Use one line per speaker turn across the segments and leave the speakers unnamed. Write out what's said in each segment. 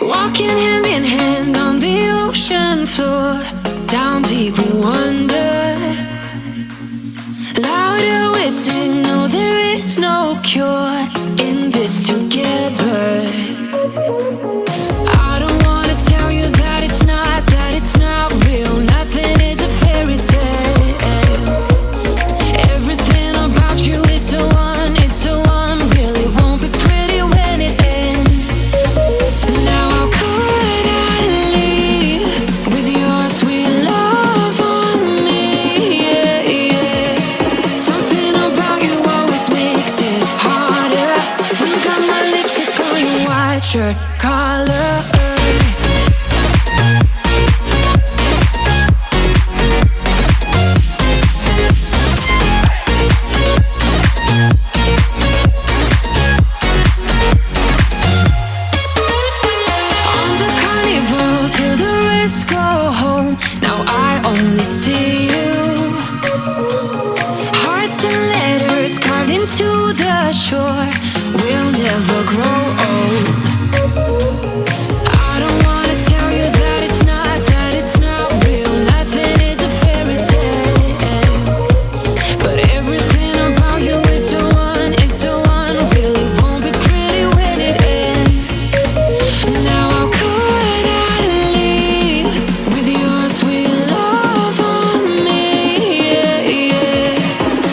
Walking hand in hand on the ocean floor, down deep we wander. Louder we sing, no there is no cure in this together. I don't wanna tell you that it's not real. Nothing is a fairy tale. Everything about you is so unreal. It won't be pretty when it ends. Now how could I leave with your sweet love on me? Yeah, yeah. Something about you always makes it harder. When you got my lipstick on your white shirt collar. See you. Hearts and letters carved into the shore. We'll never grow old. I don't wanna tell you that it's not real. Nothing is a fairy tale. But everything about you is so unreal. It won't be pretty when it ends. Now how could I leave with your sweet love on me? Yeah, yeah.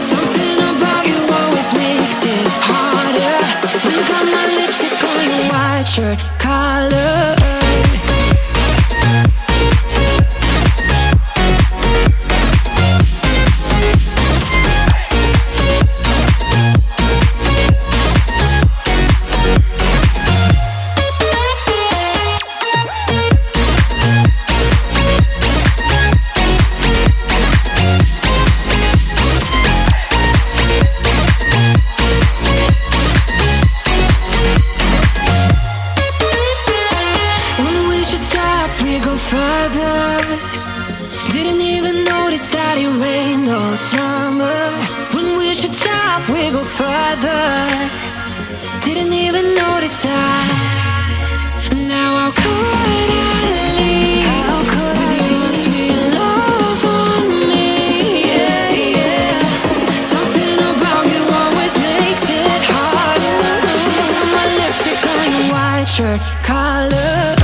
Something about you always makes it harder. When you got my lipstick on your white shirt collar. Further, didn't even notice that it rained all summer. When we should stop, we go further. Didn't even notice that. Now how could I leave with your sweet love on me? Yeah, yeah. Something about you always makes it harder. My lipstick on your white shirt collar.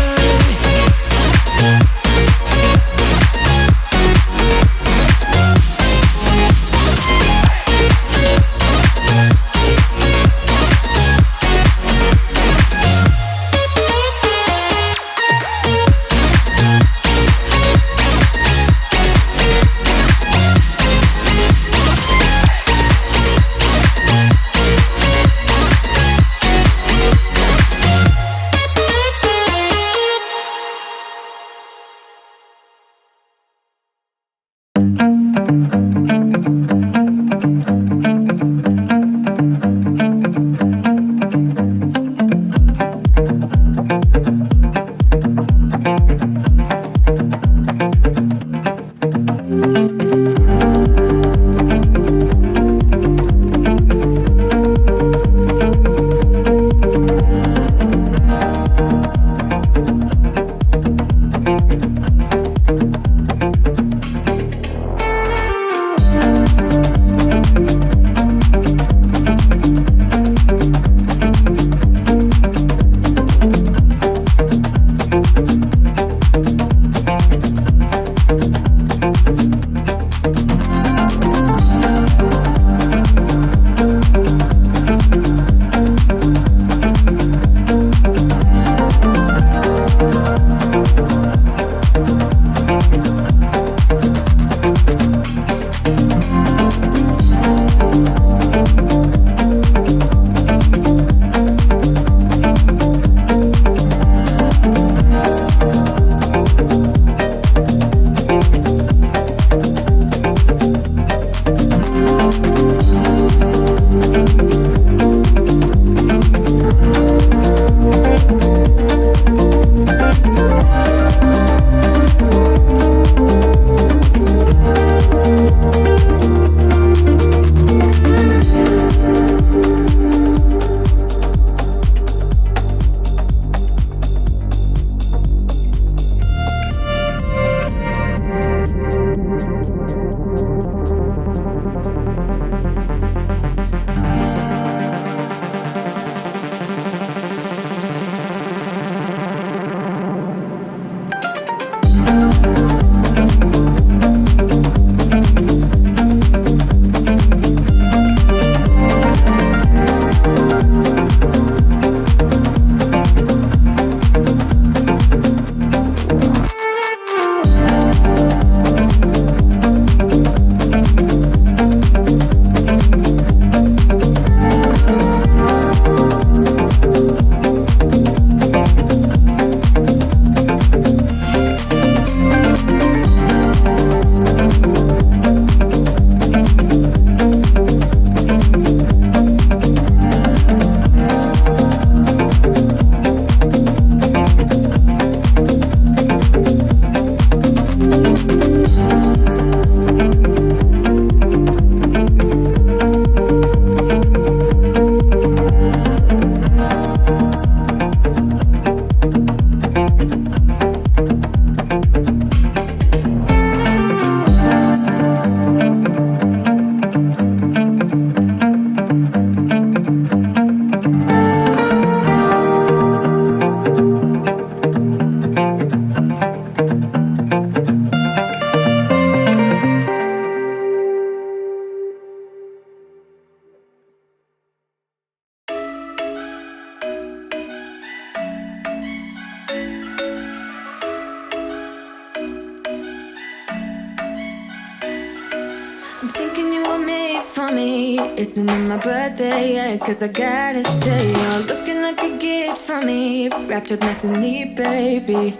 Isn't it my birthday yet? Cause I gotta say, you're looking like a gift for me, wrapped up nice and neat, baby.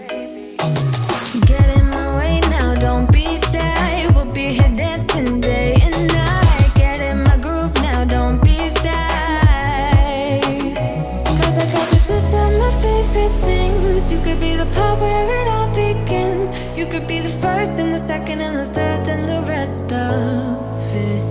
Get in my way now, don't be shy. We'll be here dancing day and night. Get in my groove now, don't be shy. Cause I got this list of my favorite things. You could be the part where it all begins. You could be the first and the second and the third and the rest of it.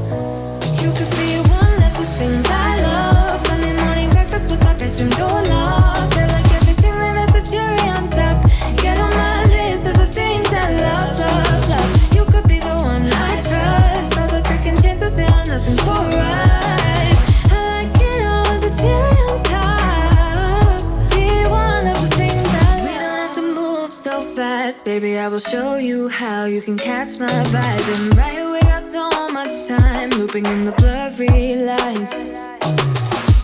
You could be one of the things I love. Sunday morning breakfast with my bedroom door locked. I like everything that has a cherry on top. Get on my list of the things I love, love, love. You could be the one I trust. All the second chances, they are nothing for us. I like it all with the cherry on top. Be one of the things I love. We don't have to move so fast, baby, I will show you how you can catch my vibe. And right away, got so much time looping in the blurry lights.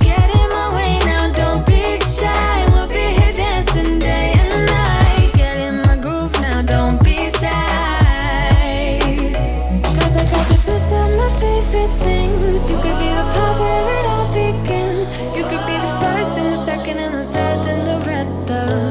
Get in my way now, don't be shy. We'll be here dancing day and night. Get in my groove now, don't be shy. Cause I got this list of my favorite things. You could be the part where it all begins. You could be the first and the second and the third and the rest of